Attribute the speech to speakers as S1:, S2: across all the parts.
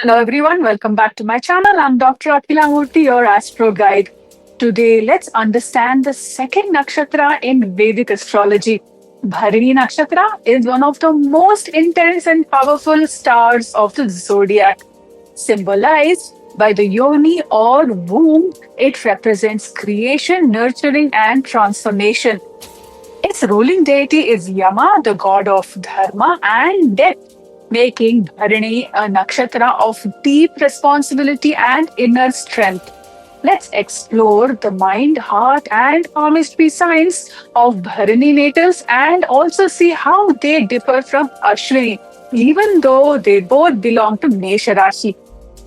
S1: Hello everyone, welcome back to my channel. I'm Dr. Akila Murthy, your astro guide. Today, let's understand the second nakshatra in Vedic astrology. Bharini nakshatra is one of the most intense and powerful stars of the zodiac. Symbolized by the yoni or womb, it represents creation, nurturing, and transformation. Its ruling deity is Yama, the god of dharma and death, making Bharani a nakshatra of deep responsibility and inner strength. Let's explore the mind, heart, and palmistry signs of Bharani natives and also see how they differ from Ashwini, even though they both belong to Mesha Rashi.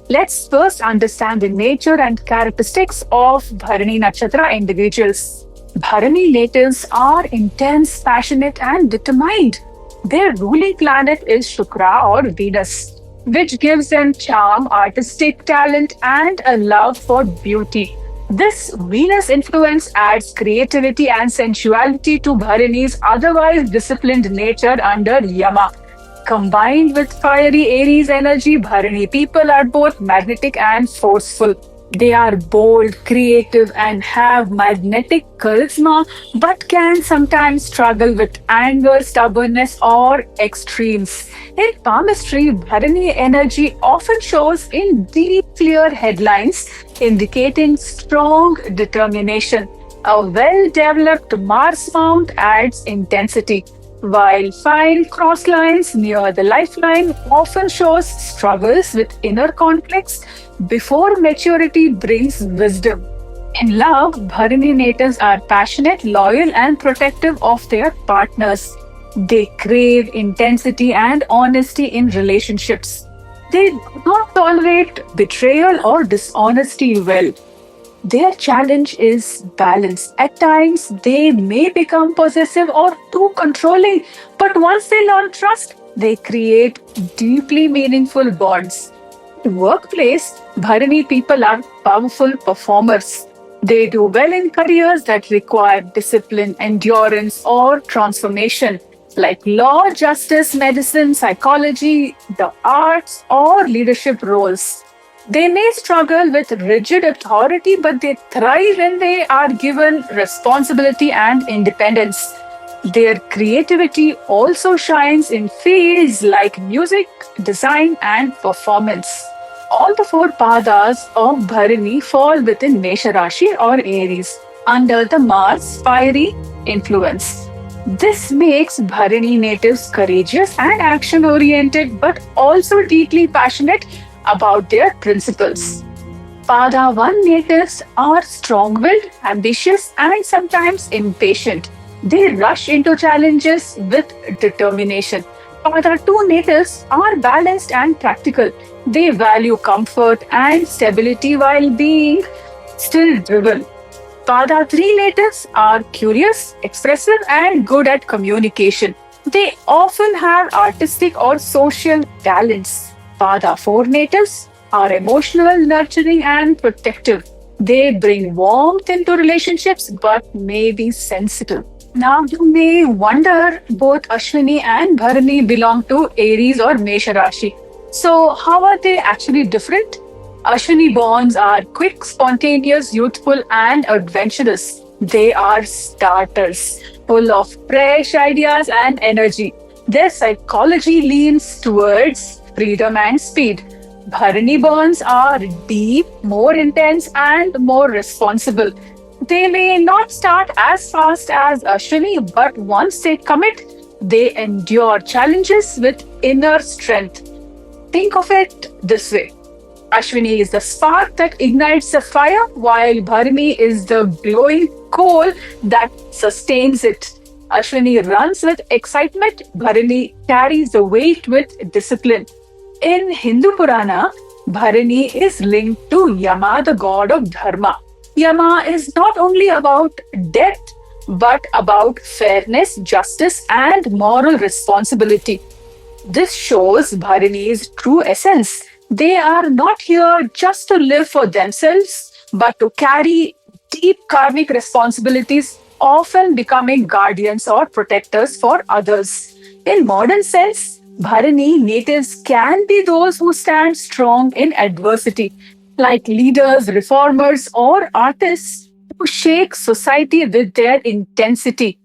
S1: Let's first understand the nature and characteristics of Bharani Nakshatra individuals. Bharani natives are intense, passionate, and determined. Their ruling planet is Shukra or Venus, which gives them charm, artistic talent, and a love for beauty. This Venus influence adds creativity and sensuality to Bharani's otherwise disciplined nature under Yama. Combined with fiery Aries energy, Bharani people are both magnetic and forceful. They are bold, creative, and have magnetic charisma, but can sometimes struggle with anger, stubbornness, or extremes. In palmistry, Bharani energy often shows in deep, clear headlines, indicating strong determination. A well developed Mars mount adds intensity, while fine cross lines near the lifeline often shows struggles with inner conflicts before maturity brings wisdom. In love, Bharani natives are passionate, loyal, and protective of their partners. They crave intensity and honesty in relationships. They do not tolerate betrayal or dishonesty well. Their challenge is balance. At times, they may become possessive or too controlling, but once they learn trust, they create deeply meaningful bonds. In workplace, Bharani people are powerful performers. They do well in careers that require discipline, endurance, or transformation, like law, justice, medicine, psychology, the arts, or leadership roles. They may struggle with rigid authority, but they thrive when they are given responsibility and independence. Their creativity also shines in fields like music, design, and performance. All the four padas of Bharani fall within Mesha Rashi or Aries under the Mars fiery influence. This makes Bharani natives courageous and action oriented, but also deeply passionate about their principles. Pada 1 natives are strong willed, ambitious, and sometimes impatient. They rush into challenges with determination. Pada 2 natives are balanced and practical. They value comfort and stability while being still driven. Pada 3 natives are curious, expressive, and good at communication. They often have artistic or social talents. Pada 4 natives are emotional, nurturing, and protective. They bring warmth into relationships but may be sensitive. Now, you may wonder both Ashwini and Bharani belong to Aries or Mesha Rashi. So, how are they actually different? Ashwini borns are quick, spontaneous, youthful, and adventurous. They are starters, full of fresh ideas and energy. Their psychology leans towards freedom and speed. Bharani bonds are deep, more intense, and more responsible. They may not start as fast as Ashwini, but once they commit, they endure challenges with inner strength. Think of it this way: Ashwini is the spark that ignites the fire, while Bharani is the glowing coal that sustains it. Ashwini runs with excitement, Bharani carries the weight with discipline. In Hindu Purana, Bharani is linked to Yama, the god of Dharma. Yama is not only about death, but about fairness, justice, and moral responsibility. This shows Bharani's true essence. They are not here just to live for themselves, but to carry deep karmic responsibilities, often becoming guardians or protectors for others. In modern sense, Bharani natives can be those who stand strong in adversity, like leaders, reformers, or artists who shake society with their intensity.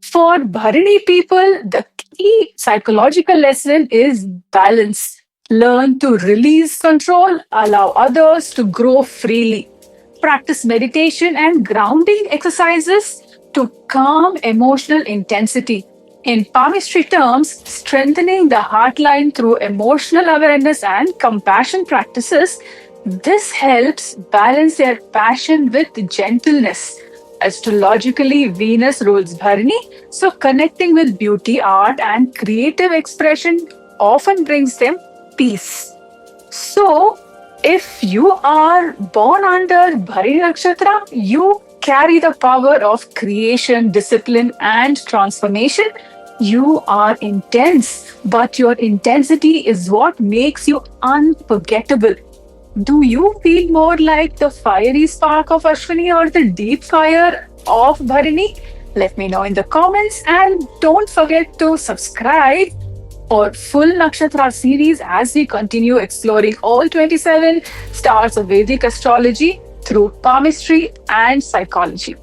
S1: For Bharani people, the key psychological lesson is balance. Learn to release control, allow others to grow freely. Practice meditation and grounding exercises to calm emotional intensity. In palmistry terms, strengthening the heartline through emotional awareness and compassion practices, this helps balance their passion with gentleness. Astrologically, Venus rules Bharani, so connecting with beauty, art, and creative expression often brings them peace. So, if you are born under Bharani Nakshatra, you carry the power of creation, discipline, and transformation. You are intense, but your intensity is what makes you unforgettable. Do you feel more like the fiery spark of Ashwini or the deep fire of Bharani? Let me know in the comments, and don't forget to subscribe for full Nakshatra series as we continue exploring all 27 stars of Vedic astrology through palmistry and psychology.